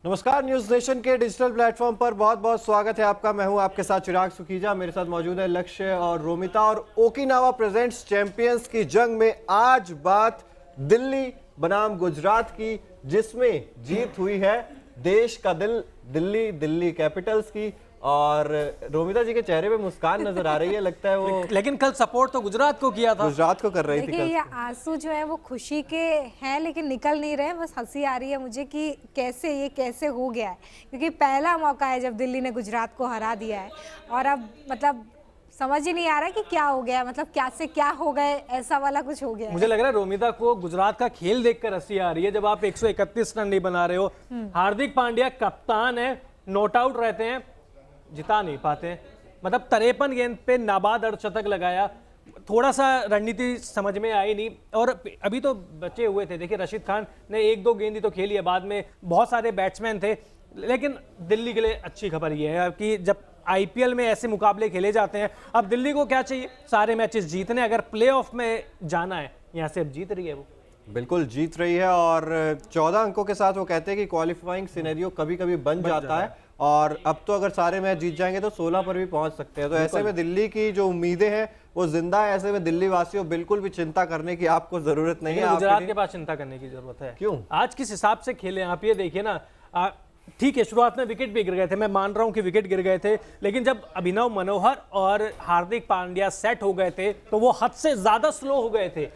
नमस्कार, news nation के digital platform पर बहुत बहुत स्वागत है आपका। मैं हूं आपके साथ चिराग सुखीजा। मेरे साथ मौजूद है लक्ष्य और रोमिता। और ओकिनावा प्रेजेंट्स चैंपियंस की जंग में आज बात दिल्ली बनाम गुजरात की, जिसमें जीत हुई है देश का दिल दिल्ली कैपिटल्स की। और रोमिता जी के चेहरे पे मुस्कान नजर आ रही है, लगता है वो लेकिन कल सपोर्ट तो गुजरात को किया था, गुजरात को कर रही थी। देखिए ये आंसू जो है वो खुशी के हैं लेकिन निकल नहीं रहे, बस हंसी आ रही है मुझे कि कैसे हो गया है, क्योंकि पहला मौका है जब दिल्ली ने गुजरात को हरा दिया है और अब मतलब समझ ही नहीं आ रहा कि क्या हो गया, मतलब क्या से क्या हो गए, ऐसा वाला कुछ हो गया। मुझे लग रहा है रोमिता को गुजरात का खेल देखकर हंसी आ रही है। जब आप 131 रन नहीं बना रहे हो, हार्दिक पांड्या कप्तान है, नॉट आउट रहते हैं, जिता नहीं पाते। मतलब 53 गेंद पे नाबाद अर्धशतक लगाया, थोड़ा सा रणनीति समझ में आई नहीं। और अभी तो बचे हुए थे, देखिए रशीद खान ने 1-2 गेंद ही तो खेली है, बाद में बहुत सारे बैट्समैन थे। लेकिन दिल्ली के लिए अच्छी खबर यह है कि जब आईपीएल में ऐसे मुकाबले खेले जाते हैं, अब दिल्ली को क्या चाहिए, सारे मैचेस जीतने। अगर प्लेऑफ में जाना है, यहाँ से अब जीत रही है, वो बिल्कुल जीत रही है। और 14 अंकों के साथ वो कहते हैं कि क्वालिफाइंग सिनेरियो कभी कभी बन जाता है। और अब तो अगर सारे मैच जीत जाएंगे तो 16 पर भी पहुंच सकते हैं। तो ऐसे में दिल्ली की जो उम्मीदें हैं वो जिंदा है। ऐसे में दिल्ली वासियों बिल्कुल भी चिंता करने की आपको जरूरत नहीं है। गुजरात के पास चिंता करने की जरूरत है। क्यों? आज किस हिसाब से खेले आप ये देखिए ना। ठीक है, शुरुआत में विकेट भी गिर गए थे, मैं मान रहा हूं कि विकेट गिर गए थे, लेकिन जब अभिनव मनोहर और हार्दिक पांड्या सेट हो गए थे तो वो हद से ज्यादा स्लो हो गए थे,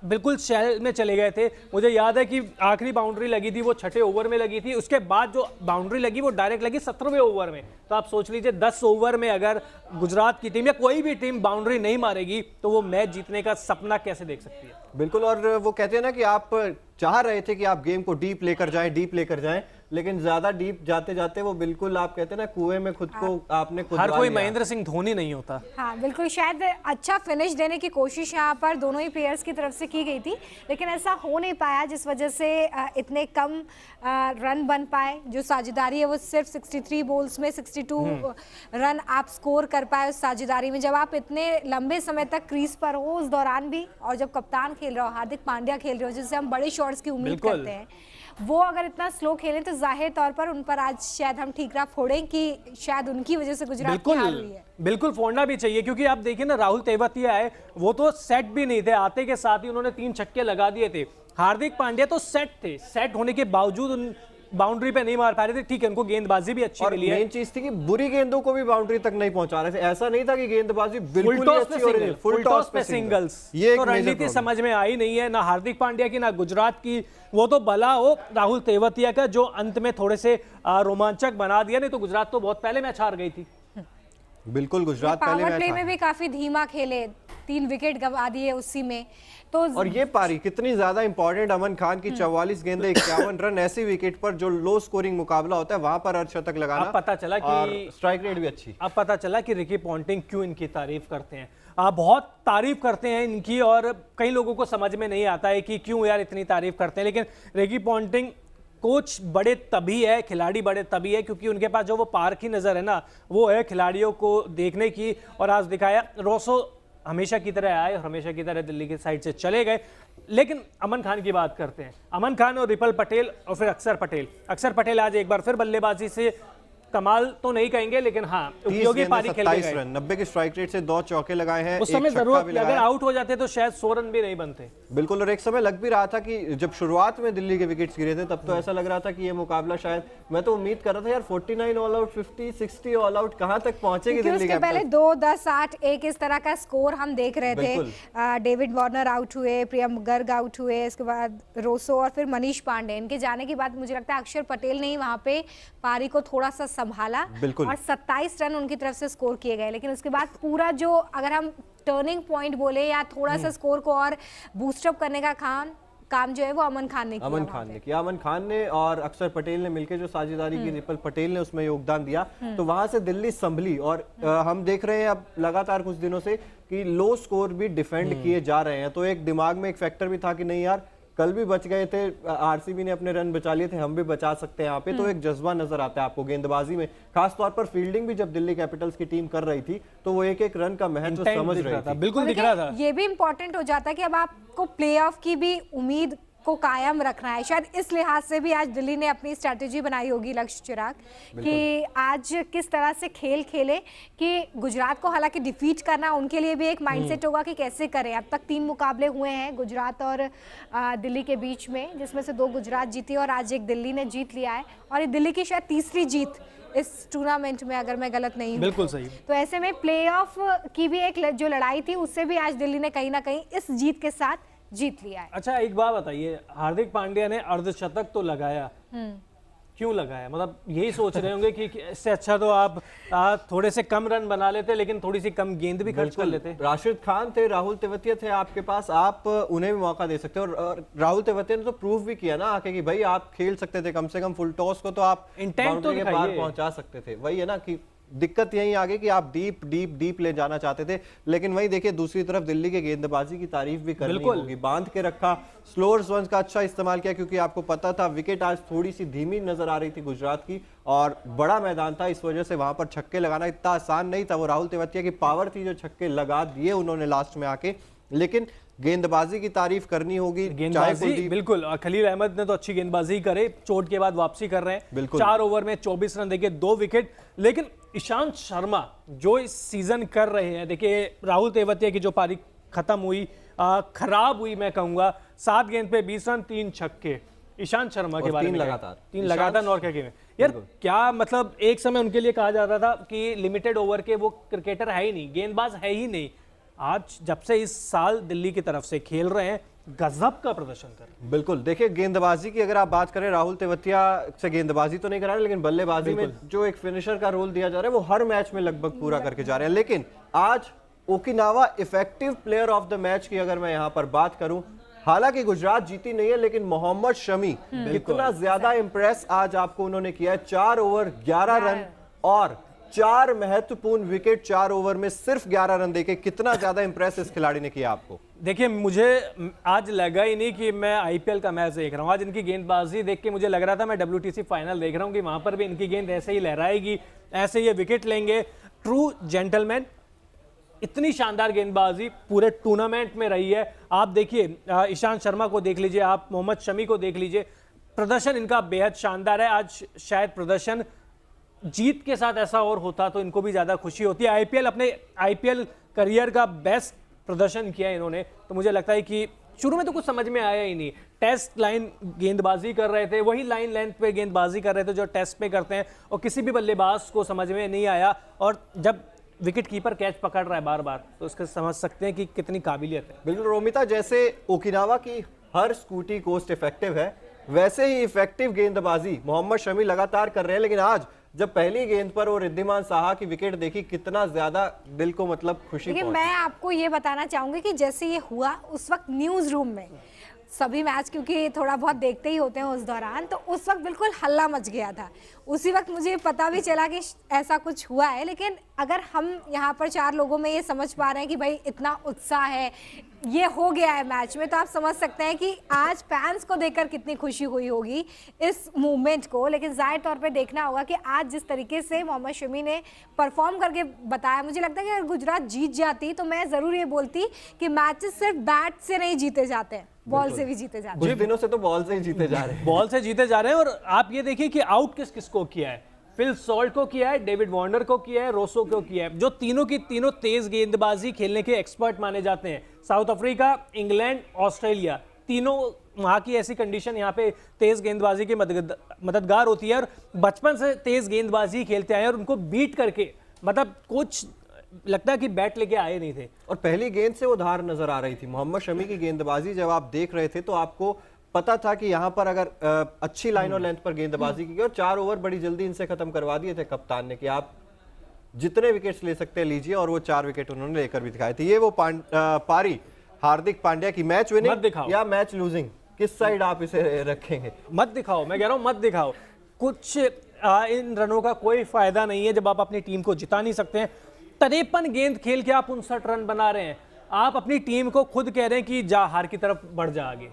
बिल्कुल शैल में चले गए थे। मुझे याद है कि आखिरी बाउंड्री लगी थी वो 6ठे ओवर में लगी थी, उसके बाद जो बाउंड्री लगी वो डायरेक्ट लगी 17वें ओवर में। तो आप सोच लीजिए 10 ओवर में अगर गुजरात की टीम या कोई भी टीम बाउंड्री नहीं मारेगी तो वो मैच जीतने का सपना कैसे देख सकती है। बिल्कुल। और वो कहते हैं ना कि आप चाह रहे थे कि आप गेम को डीप लेकर जाएं, लेकिन ज्यादा डीप जाते जाते वो बिल्कुल, आप कहते हैं ना, कुएं में खुद को आपने खुद हर कोई महेंद्र सिंह धोनी नहीं होता। हाँ बिल्कुल, शायद अच्छा फिनिश देने की कोशिश यहाँ पर दोनों ही प्लेयर्स की तरफ से की गई थी, लेकिन ऐसा हो नहीं पाया, जिस वजह से इतने कम रन बन पाए। जो साझेदारी है वो सिर्फ 63 बॉल्स में 62 रन आप स्कोर कर पाए उस साझेदारी में। जब आप इतने लंबे समय तक क्रीज पर हो उस दौरान भी, और जब कप्तान खेल रहा हो, हार्दिक पांड्या खेल रहे हो, जिससे हम बड़े शॉट्स की उम्मीद करते हैं, वो अगर इतना स्लो खेलें तो जाहिर तौर पर उन पर आज शायद हम ठीकरा फोड़ें कि शायद उनकी वजह से गुजरात की हार हुई है। बिल्कुल फोड़ना भी चाहिए, क्योंकि आप देखिए ना, राहुल तेवतिया है, वो तो सेट भी नहीं थे, आते के साथ ही उन्होंने 3 छक्के लगा दिए थे। हार्दिक पांड्या तो सेट थे, सेट होने के बावजूद उन बाउंड्री पे नहीं मार पा रहे थे। ठीक है, उनको गेंदबाजी भी अच्छी मिली है। मेन चीज थी कि बुरी गेंदों को भी बाउंड्री तक नहीं पहुंचा रहे थे। ऐसा नहीं था कि गेंदबाजी बिल्कुल फुल टॉस पे सिंगल्स। ये तो रणनीति समझ में आई नहीं है, ना हार्दिक पांड्या की ना गुजरात की। वो तो भला हो राहुल तेवतिया का, जो अंत में थोड़े से रोमांचक बना दिया, नहीं तो गुजरात तो बहुत पहले मैच हार गई थी। बिल्कुल, गुजरात पहले पावर प्ले में भी काफी धीमा खेले, 3 विकेट गंवा दिए उसी में। तो और ये पारी कितनी ज्यादा इंपॉर्टेंट, अमन खान की 44 गेंदें 51 रन, ऐसी विकेट पर जो लो स्कोरिंग मुकाबला होता है वहां पर अर्धशतक लगाना। अब पता चला कि स्ट्राइक रेट भी अच्छी। अब पता चला कि रिकी पॉन्टिंग क्यों इनकी तारीफ करते हैं। बहुत तारीफ करते हैं इनकी, और कई लोगों को समझ में नहीं आता है कि क्यों यार इतनी तारीफ करते हैं। लेकिन रिकी पॉन्टिंग कोच बड़े तभी है, खिलाड़ी बड़े तभी है, क्योंकि उनके पास जो वो पारखी नजर है ना, वो है खिलाड़ियों को देखने की। और आज दिखाया, रोसो हमेशा की तरह आए और हमेशा की तरह दिल्ली की साइड से चले गए। लेकिन अमन खान की बात करते हैं। अमन खान और रिपल पटेल और फिर अक्षर पटेल आज एक बार फिर बल्लेबाजी से कमाल तो नहीं कहेंगे, लेकिन हाँ उपयोगी पारी खेल गए। 90 की स्ट्राइक रेट से 2 चौके लगाए हैं। उस समय जरूरत, अगर आउट हो जाते तो शायद 100 रन भी नहीं बनते। बिल्कुल। और एक समय लग भी रहा था कि जब शुरुआत में दिल्ली के विकेट्स गिरे थे तब तो ऐसा लग रहा था कि ये मुकाबला शायद, मैं तो उम्मीद कर रहा था यार 49 ऑल आउट, 50, 60 ऑल आउट कहां तक पहुंचेगी दिल्ली के पहले 2, 10, 8, 1 इस तरह का स्कोर हम देख रहे थे। डेविड वार्नर आउट हुए, प्रियम गर्ग आउट हुए, इसके बाद रोसो और फिर मनीष पांडे। इनके जाने के बाद मुझे लगता है अक्षर पटेल ने ही वहां पे पारी को थोड़ा सा संभाला और 27 रन उनकी तरफ से स्कोर किए गए। लेकिन उसके बाद पूरा जो, अगर हम टर्निंग पॉइंट बोले या थोड़ा सा स्कोर को और बूस्टअप करने का काम जो है वो अमन खान ने किया। अमन खान ने और अक्षर पटेल ने मिलकर जो साझेदारी की, रिपल पटेल ने उसमें योगदान दिया, तो वहां से दिल्ली संभली। और हम देख रहे हैं अब लगातार कुछ दिनों से कि लो स्कोर भी डिफेंड किए जा रहे हैं। तो एक दिमाग में एक फैक्टर भी था कि नहीं यार, कल भी बच गए थे, आरसीबी ने अपने रन बचा लिए थे, हम भी बचा सकते हैं यहाँ पे। तो एक जज्बा नजर आता है आपको गेंदबाजी में, खासतौर पर फील्डिंग भी जब दिल्ली कैपिटल्स की टीम कर रही थी तो वो एक रन का महत्व समझ रही थी। बिल्कुल दिख रहा था। ये भी इंपॉर्टेंट हो जाता है कि अब आपको प्लेऑफ की भी उम्मीद को कायम रखना है। शायद इस लिहाज से भी आज दिल्ली ने अपनी स्ट्रैटेजी बनाई होगी लक्ष्य चिराग, कि आज किस तरह से खेल खेले कि गुजरात को हालांकि डिफीट करना उनके लिए भी एक माइंडसेट होगा कि कैसे करें। अब तक 3 मुकाबले हुए हैं गुजरात और दिल्ली के बीच में, जिसमें से 2 गुजरात जीती और आज एक दिल्ली ने जीत लिया है, और ये दिल्ली की शायद तीसरी जीत इस टूर्नामेंट में, अगर मैं गलत नहीं हूं। बिल्कुल सही। तो ऐसे में प्लेऑफ की भी एक जो लड़ाई थी उससे भी आज दिल्ली ने कहीं ना कहीं इस जीत के साथ जीत लिया है। अच्छा, एक बात बताइए, हार्दिक पांड्या ने अर्धशतक तो लगाया, क्यों लगाया? मतलब यही सोच रहे होंगे कि इससे अच्छा तो आप थोड़े से कम रन बना लेते, लेकिन थोड़ी सी कम गेंद भी खर्च कर लेते। राशिद खान थे, राहुल तेवतिया थे आपके पास, आप उन्हें भी मौका दे सकते हो। और राहुल तेवतिया ने तो प्रूव भी किया ना आके कि भाई आप खेल सकते थे, कम से कम फुल टॉस को तो आप इंटेंट तो के पार पहुंचा सकते थे। वही है ना कि दिक्कत यही आ गई कि आप डीप ले जाना चाहते थे। लेकिन वही देखिए, दूसरी तरफ दिल्ली के गेंदबाजी की तारीफ भी करनी होगी। बांध के रखा, स्लोअर रन्स का अच्छा इस्तेमाल किया, क्योंकि आपको पता था विकेट आज थोड़ी सी धीमी नजर आ रही थी गुजरात की, और बड़ा मैदान था, इस वजह से वहां पर छक्के लगाना इतना आसान नहीं था। वो राहुल तेवतिया की पावर थी जो छक्के लगा दिए उन्होंने लास्ट में आके। लेकिन गेंदबाजी की तारीफ करनी होगी, गेंदबाजी बिल्कुल। खलील अहमद ने तो अच्छी गेंदबाजी करे, चोट के बाद वापसी कर रहे हैं। 4 ओवर में 24 रन देके 2 विकेट। लेकिन ईशांत शर्मा जो इस सीजन कर रहे हैं, देखिए राहुल तेवतिया की जो पारी खत्म हुई, खराब हुई मैं कहूंगा, 7 गेंद पे 20 रन 3 छक्के। ईशांत शर्मा के बारे में 3 लगातार नॉर्थ में यार, क्या मतलब एक समय उनके लिए कहा जाता था कि लिमिटेड ओवर के वो क्रिकेटर है ही नहीं, गेंदबाज है ही नहीं। आज जब से इस साल दिल्ली की तरफ से खेल रहे हैं, गजब का प्रदर्शन कर रहे हैं। बिल्कुल, देखिए गेंदबाजी की अगर आप बात करें, राहुल तेवतिया से गेंदबाजी तो नहीं करा रहे, लेकिन बल्लेबाजी में जो एक फिनिशर का रोल दिया जा रहा है वो हर मैच में लगभग पूरा करके जा रहे हैं। लेकिन आज Okinawa effective player of the match की अगर मैं यहां पर बात करूं, हालांकि गुजरात जीती नहीं है, लेकिन मोहम्मद शमी कितना ज्यादा इंप्रेस आज आपको उन्होंने किया है। 4 ओवर 11 रन और 4 महत्वपूर्ण विकेट, 4 ओवर में सिर्फ 11 रन देके, कितना ज्यादा इंप्रेस इस खिलाड़ी ने किया आपको? देखिए, मुझे आज लगा ही नहीं कि मैं आईपीएल का मैच देख रहा हूं। आज इनकी गेंदबाजी देख के मुझे लग रहा था मैं WTC फाइनल देख रहा हूं, कि वहां पर भी इनकी गेंद ऐसे ही लहराएगी, ऐसे ये विकेट लेंगे। ट्रू जेंटलमैन, इतनी शानदार गेंदबाजी पूरे टूर्नामेंट में रही है। आप देखिए, ईशांत शर्मा को देख लीजिए, आप मोहम्मद शमी को देख लीजिए, प्रदर्शन इनका बेहद शानदार है। आज शायद प्रदर्शन जीत के साथ ऐसा और होता तो इनको भी ज्यादा खुशी होती है। अपने आईपीएल करियर का बेस्ट प्रदर्शन किया इन्होंने, तो मुझे लगता है कि शुरू में तो कुछ समझ में आया ही नहीं। टेस्ट लाइन गेंदबाजी कर रहे थे, वही लाइन लेंथ पे गेंदबाजी कर रहे थे जो टेस्ट पे करते हैं, और किसी भी बल्लेबाज को समझ में नहीं आया। और जब विकेट कीपर कैच पकड़ रहा है बार बार, तो उसके समझ सकते हैं कि कितनी काबिलियत है। बिल्कुल रोमिता, जैसे ओकिनावा की हर स्कूटी कोस्ट इफेक्टिव है, वैसे ही इफेक्टिव गेंदबाजी मोहम्मद शमी लगातार कर रहे हैं। लेकिन आज जब पहली गेंद पर वो रिद्धिमान साहा की विकेट देखी, कितना ज्यादा दिल को मतलब खुशी पहुंची। मैं आपको ये बताना चाहूंगी कि जैसे ये हुआ उस वक्त न्यूज रूम में सभी मैच, क्योंकि थोड़ा बहुत देखते ही होते हैं उस दौरान, तो उस वक्त बिल्कुल हल्ला मच गया था। उसी वक्त मुझे पता भी चला कि ऐसा कुछ हुआ है। लेकिन अगर हम यहाँ पर 4 लोगों में ये समझ पा रहे हैं कि भाई इतना उत्साह है, ये हो गया है मैच में, तो आप समझ सकते हैं कि आज फैंस को देखकर कितनी खुशी हुई होगी इस मूवमेंट को। लेकिन जाहिर तौर पे देखना होगा कि आज जिस तरीके से मोहम्मद शमी ने परफॉर्म करके बताया, मुझे लगता है कि अगर गुजरात जीत जाती तो मैं ज़रूर ये बोलती कि मैचेस सिर्फ बैट से नहीं जीते जाते हैं, बॉल से भी जीते जाते हैं। कुछ दिनों से तो बॉल से ही जीते जा रहे हैं। बॉल से जीते जा रहे हैं। और आप ये देखिए कि आउट किस किस को किया है। फिल सॉल्ट को किया है, डेविड वार्नर को किया है, रोसो को किया है, जो तीनों की तीनों तेज गेंदबाजी खेलने के एक्सपर्ट माने जाते हैं। साउथ अफ्रीका, इंग्लैंड, ऑस्ट्रेलिया, तीनों वहां की ऐसी कंडीशन यहाँ पे तेज गेंदबाजी की मददगार होती है। और बचपन से तेज गेंदबाजी खेलते आए और उनको बीट करके, मतलब कुछ लगता है कि बैट लेके आए नहीं थे। और पहली गेंद से वो धार नजर आ रही थी। मोहम्मद शमी की गेंदबाजी जब आप देख रहे थे तो आपको पता था कि यहाँ पर अगर अच्छी लाइन और लेंथ पर गेंदबाजी की, और 4 ओवर बड़ी जल्दी इनसे खत्म करवा दिए थे कप्तान ने कि आप जितने विकेट्स ले सकते हैं लीजिए, और वो 4 विकेट उन्होंने लेकर भी दिखाए थे। ये वो पारी हार्दिक पांड्या की मैच विनिंग या मैच लूजिंग, किस साइड आप इसे रखेंगे? मत दिखाओ, मैं कह रहा हूं मत दिखाओ। कुछ इन रनों का कोई फायदा नहीं है जब आप अपनी टीम को जिता नहीं सकते हैं। 53 गेंद खेल के आप 59 रन बना रहे हैं। आप अपनी टीम को खुद कह रहे हैं कि जा हार की तरफ बढ़ जा आगे।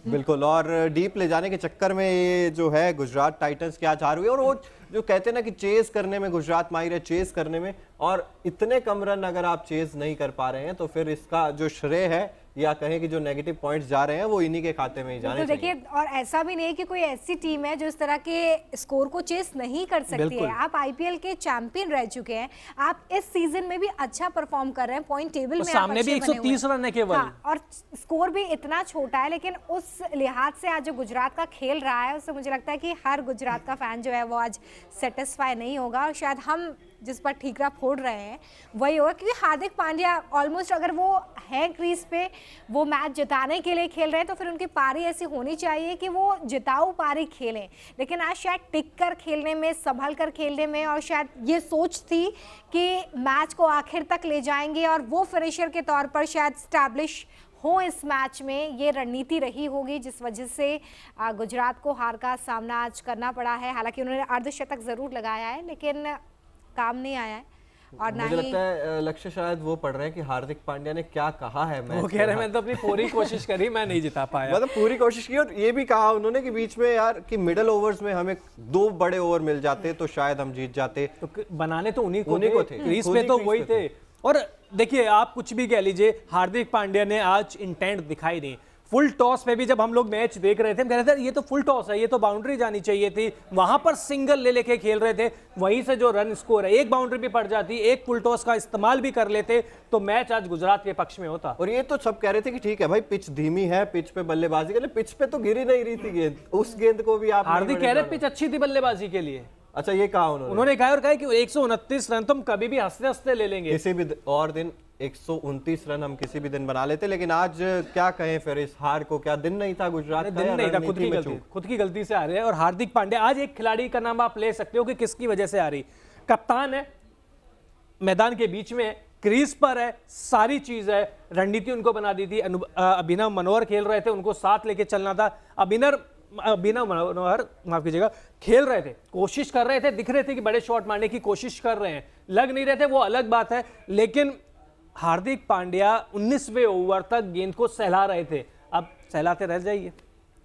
बिल्कुल, और डीप ले जाने के चक्कर में ये जो है गुजरात टाइटंस की आज हार हुई। और वो जो कहते हैं ना कि चेस करने में गुजरात माहिर है, चेस करने में, और इतने कम रन अगर आप चेस नहीं कर पा रहे हैं तो फिर इसका जो श्रेय है या कहें कि जो नेगेटिव पॉइंट्स जा रहे हैं वो इन्हीं के खाते में ही जाने तो चाहिए। देखिए, और ऐसा भी नहीं है कि कोई ऐसी टीम है जो इस तरह के स्कोर को चेस नहीं कर सकती है। आप आईपीएल के चैंपियन रह चुके हैं, आप इस सीजन में भी अच्छा परफॉर्म कर रहे हैं, पॉइंट टेबल में सामने भी 130 रन है केवल। हाँ, और स्कोर भी इतना छोटा है, लेकिन उस लिहाज से आज जो गुजरात का खेल रहा है उससे मुझे लगता है कि हर गुजरात का फैन जो है वो आज सेटिस्फाई नहीं होगा, और शायद हम जिस पर ठीकरा फोड़ रहे हैं वही होगा, क्योंकि हार्दिक पांड्या ऑलमोस्ट अगर वो है क्रीज पे, वो मैच जिताने के लिए खेल रहे हैं, तो फिर उनकी पारी ऐसी होनी चाहिए कि वो जिताऊ पारी खेलें। लेकिन आज शायद टिक कर खेलने में, संभल कर खेलने में, और शायद ये सोच थी कि मैच को आखिर तक ले जाएंगे और वो फिनिशर के तौर पर शायद स्टैब्लिश हो इस मैच में, ये रणनीति रही होगी जिस वजह से गुजरात को हार का सामना आज करना पड़ा है। हालांकि उन्होंने अर्धशतक जरूर लगाया है, लेकिन काम नहीं आया है। और मुझे लगता है लक्ष्य शायद वो पढ़ रहे हैं कि हार्दिक पांड्या ने क्या कहा है मैच, वो कह रहे हैं मैं तो अपनी पूरी कोशिश करी, मैं नहीं जिता पाया। मतलब पूरी कोशिश की, और ये भी कहा उन्होंने कि बीच में यार कि मिडल ओवर्स में हमें 2 बड़े ओवर मिल जाते तो शायद हम जीत जाते। तो बनाने तो उन्हीं को थे, क्रीज खुद पे ही तो क्रीज वही पे थे। और देखिए, आप कुछ भी कह लीजिए, हार्दिक पांड्या ने आज इंटेंट दिखाई नहीं। फुल टॉस पे भी जब हम लोग मैच देख रहे थे, हम कह रहे थे ये तो फुल टॉस है, ये तो बाउंड्री जानी चाहिए थी, वहां पर सिंगल ले लेके खेल रहे थे, वहीं से जो रन स्कोर है, एक बाउंड्री भी पड़ जाती, एक फुल टॉस का इस्तेमाल भी कर लेते तो मैच आज गुजरात के पक्ष में होता। और ये तो सब कह रहे थे कि ठीक है भाई पिच धीमी है, पिच पे बल्लेबाजी के लिए, पिच पे तो गिर ही नहीं रही थी गेंद, उस गेंद को भी आप हार्दिक कह रहे पिच अच्छी थी बल्लेबाजी के लिए। अच्छा, ये कहा उन्होंने कहा और कहा कि 129 रन तो हम कभी भी हंसते हंसते ले लेंगे, किसी भी और दिन 129 रन हम किसी भी दिन बना लेते। लेकिन आज क्या कहें फिर इस हार को, क्या दिन नहीं था गुजरात का? दिन नहीं था, खुद की गलती से आ रहे हैं। और हार्दिक पांड्या, आज एक खिलाड़ी का नाम आप ले सकते हो कि किसकी वजह से आ रही, कप्तान है, मैदान के बीच में है, क्रीज पर है, सारी चीज है, रणनीति उनको बना दी थी। अभिनव मनोहर खेल रहे थे, उनको साथ लेके चलना था। अभिनव मनोहर माफ कीजिएगा, खेल रहे थे, कोशिश कर रहे थे, दिख रहे थे कि बड़े शॉट मारने की कोशिश कर रहे हैं, लग नहीं रहे थे, वो अलग बात है। लेकिन हार्दिक पांड्या 19वें ओवर तक गेंद को सहला रहे थे, अब सहलाते रह जाइए।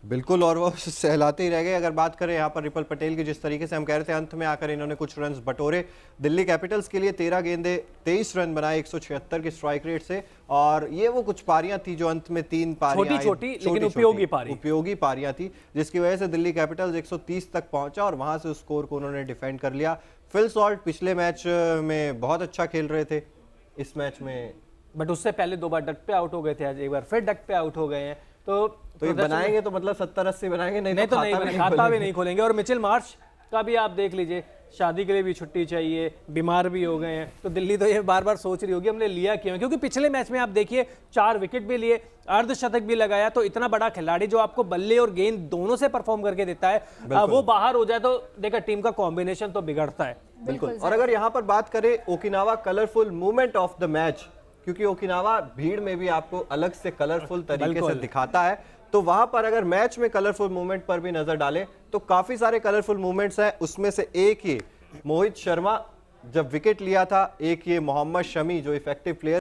बिल्कुल, और वो सहलाते ही रह गए। अगर बात करें यहाँ पर रिपल पटेल की, जिस तरीके से हम कह रहे थे अंत में आकर इन्होंने कुछ रन बटोरे, दिल्ली कैपिटल्स के लिए 13 गेंदे 23 रन बनाए 176 की स्ट्राइक रेट से। और ये वो कुछ पारियां थी जो अंत में 3 पारियां छोटी लेकिन उपयोगी पारियां थी, जिसकी वजह से दिल्ली कैपिटल्स 130 तक पहुंचा और वहां से उस स्कोर को उन्होंने डिफेंड कर लिया। फिल सॉल्ट पिछले मैच में बहुत अच्छा खेल रहे थे, इस मैच में बट उससे पहले 2 बार डक पे आउट हो गए थे, आज एक बार फिर डक पे आउट हो गए हैं। तो ये बनाएंगे तो मतलब 70-80 बनाएंगे, नहीं तो खाता भी नहीं खोलेंगे। और मिचेल मार्श का भी आप देख लीजिए, शादी के लिए भी छुट्टी चाहिए, बीमार भी हो गए हैं, तो दिल्ली तो ये बार बार सोच रही होगी हमने लिया क्यों, क्योंकि पिछले मैच में आप देखिए 4 विकेट भी लिए, अर्धशतक भी लगाया। तो इतना बड़ा खिलाड़ी जो आपको बल्ले और गेंद दोनों से परफॉर्म करके देता है, वो बाहर हो जाए तो देखा टीम का कॉम्बिनेशन तो बिगड़ता है। बिल्कुल। और अगर यहाँ पर बात करें Okinawa colourful movement of the match, क्योंकि ओकिनावा भीड़ में भी आपको अलग से कलरफुल तरीके से दिखाता है, तो वहां पर अगर मैच में कलरफुल मूवमेंट पर भी नजर डालें तो काफी सारे कलरफुल मूवमेंट्स हैं। उसमें से एक ये मोहित शर्मा जब विकेट लिया था, एक ये मोहम्मद शमी जो इफेक्टिव प्लेयर